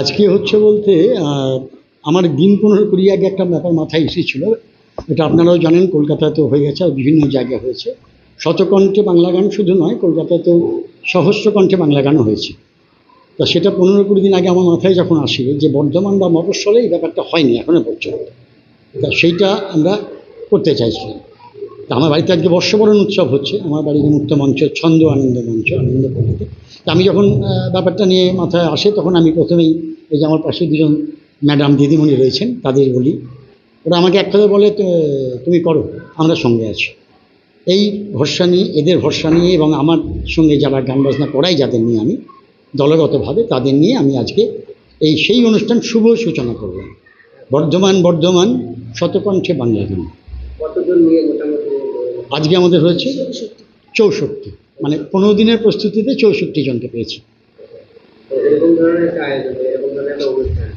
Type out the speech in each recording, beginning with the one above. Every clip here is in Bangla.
আজকে হচ্ছে বলতে আমার দিন 15-20 আগে একটা ব্যাপার মাথায় এসেছিল। এটা আপনারাও জানেন, কলকাতাতেও হয়ে গেছে আর বিভিন্ন জায়গায় হয়েছে। শতকণ্ঠে বাংলা গান শুধু নয়, কলকাতাতেও সহস্রকণ্ঠে বাংলা গানও হয়েছে। তা সেটা 15-20 দিন আগে আমার মাথায় যখন আসে যে বর্ধমান বা মফস্বলে এই ব্যাপারটা হয়নি এখনো পর্যন্ত, তা সেইটা আমরা করতে চাইছিলাম। তা আমার বাড়িতে আজকে বর্ষবরণ উৎসব হচ্ছে, আমার বাড়িতে মুক্ত মঞ্চ, ছন্দ আনন্দ মঞ্চ, আনন্দ পল্লীতে। তা আমি যখন ব্যাপারটা নিয়ে মাথায় আসে তখন আমি প্রথমেই এই যে আমার পাশে দুজন ম্যাডাম দিদিমণি রয়েছেন তাদের বলি, ওরা আমাকে এক কথা বলে তুমি করো, আমরা সঙ্গে আছি। এই ভরসা নিয়ে, এদের ভরসা নিয়ে এবং আমার সঙ্গে যারা গান বাজনা করাই যাদের নিয়ে আমি দলগতভাবে, তাদের নিয়ে আমি আজকে সেই অনুষ্ঠান শুভ সূচনা করলাম। বর্ধমান শতকণ্ঠে বাংলা গান। কতজন নিয়ে মোটামুটি আজকে আমাদের হয়েছে 64, মানে 15 দিনের প্রস্তুতিতে 64 জনকে পেয়েছি। এরকম ধরনের একটা আয়োজন, এরকম ধরনের একটা অনুষ্ঠান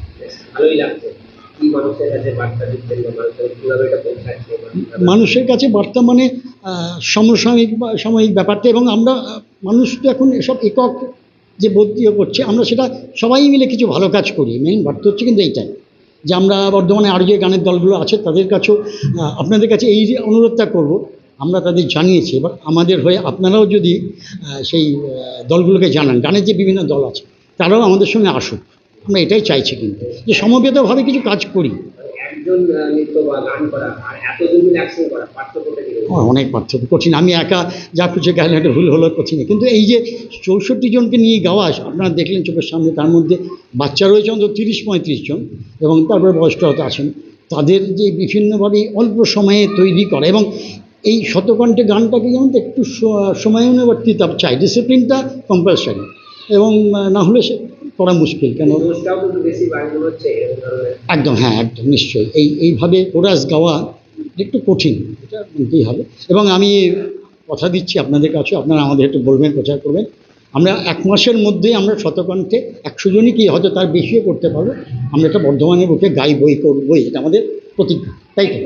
ভালোই লাগছে। কি মানুষের কাছে বার্তা দিচ্ছেন বা মানুষের কিভাবে এটা পৌঁছাচ্ছে? মানুষের কাছে বার্তা মানে সাময়িক ব্যাপারটা, এবং আমরা মানুষ তো এখন এসব একক যে বোধীয় করছে, আমরা সেটা সবাই মিলে কিছু ভালো কাজ করি। মেইন বার্তা হচ্ছে কিন্তু এইটাই যে আমরা বর্ধমানে আরও যে গানের দলগুলো আছে তাদের কাছেও, আপনাদের কাছে এই যে অনুরোধটা করব, আমরা তাদের জানিয়েছি। এবার আমাদের হয়ে আপনারাও যদি সেই দলগুলোকে জানান, গানের যে বিভিন্ন দল আছে তারাও আমাদের সঙ্গে আসুক, আমরা এটাই চাইছি। কিন্তু যে সমবেতভাবে কিছু কাজ করি। একজন নৃত্য বা গান করা আর এতজন মিলে একসঙ্গে করা পার্থক্যটা কি? অনেক পার্থক্য, কঠিন। আমি একা যা কিছু গাইলে একটা ভুল হলো কঠিন, কিন্তু এই যে 64 জনকে নিয়ে গাওয়া, আপনারা দেখলেন চোখের সামনে, তার মধ্যে বাচ্চা রয়েছে অন্তত 30-35 জন, এবং তারপরে বয়স্ক হয়তো আছেন। তাদের যে বিভিন্নভাবে অল্প সময়ে তৈরি করা, এবং এই শতকণ্ঠে গানটাকে যেমন একটু সময়ানুবর্তিতা চাই, ডিসিপ্লিনটা কম্পালসারি, এবং না হলে সে করা মুশকিল। কেন একদম, হ্যাঁ একদম নিশ্চয়ই এইভাবে কোরাস গাওয়া একটু কঠিন, এটা বলতেই হবে। এবং আমি কথা দিচ্ছি আপনাদের কাছে, আপনারা আমাদের একটু বলবেন, প্রচার করবেন। আমরা 1 মাসের মধ্যেই আমরা শতকণ্ঠে 100 জনই কি হয়তো তার বেশিও করতে পারবো, আমরা এটা বর্ধমানের বুকে গাইবই, করবই, এটা আমাদের প্রতিজ্ঞা, তাই তো?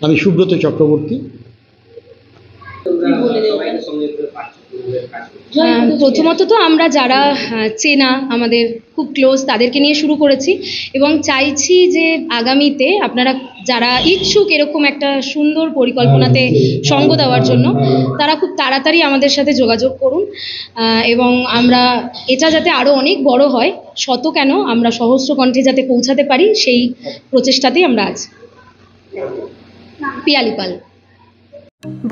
আমি সুব্রত চক্রবর্তী। প্রথমত তো আমরা যারা চেনা, আমাদের খুব ক্লোজ, তাদেরকে নিয়ে শুরু করেছি, এবং চাইছি যে আগামীতে আপনারা যারা ইচ্ছুক এরকম একটা সুন্দর পরিকল্পনাতে সঙ্গ দেওয়ার জন্য, তারা খুব তাড়াতাড়ি আমাদের সাথে যোগাযোগ করুন, এবং আমরা এটা যাতে আরও অনেক বড় হয়, শত কেন আমরা সহস্রকণ্ঠে যাতে পৌঁছাতে পারি, সেই প্রচেষ্টাতেই আমরা আছি। পিয়ালি পাল।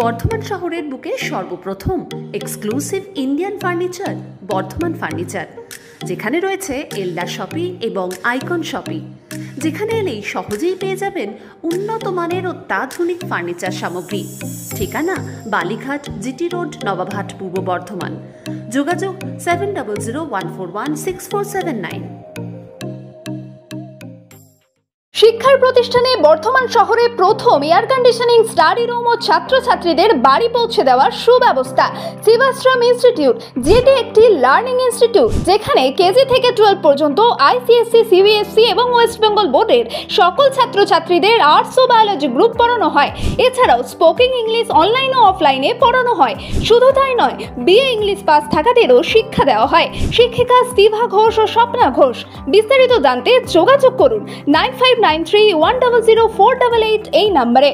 বর্ধমান শহরের বুকে সর্বপ্রথম exclusive Indian furniture Bardhaman furniture, যেখানে রয়েছে এলডা শপি এবং আইকন শপি, যেখানে এলেই সহজেই পেয়ে যাবেন উন্নত মানের অত্যাধুনিক ফার্নিচার সামগ্রী। ঠিকানা বালিঘাট, জিটি রোড, নবাবহাট, পূর্ব বর্ধমান। যোগাযোগ 7001416479। শিক্ষার প্রতিষ্ঠানে বর্ধমান শহরে প্রথম এয়ার কন্ডিশনিং স্টাডি রুম ও ছাত্রছাত্রীদের বাড়ি পৌঁছে দেওয়ার সুব্যবস্থা সেবাশ্রম ইনস্টিটিউট, যেটি একটি লার্নিং ইনস্টিটিউট যেখানে কেজি থেকে 12 পর্যন্ত আইসিএসসি, সিবিএসসি এবং ওয়েস্ট বেঙ্গল বোর্ডের সকল ছাত্রছাত্রীদের আর্টস ও বায়োলজি গ্রুপ পড়ানো হয়। এছাড়াও স্পোকেন ইংলিশ অনলাইন ও অফলাইনে পড়ানো হয়। শুধু তাই নয়, বিএ ইংলিশ পাস থাকাদেরও শিক্ষা দেওয়া হয়। শিক্ষিকা স্তিভা ঘোষ ও স্বপ্না ঘোষ। বিস্তারিত জানতে যোগাযোগ করুন 9593100488 এই নম্বরে।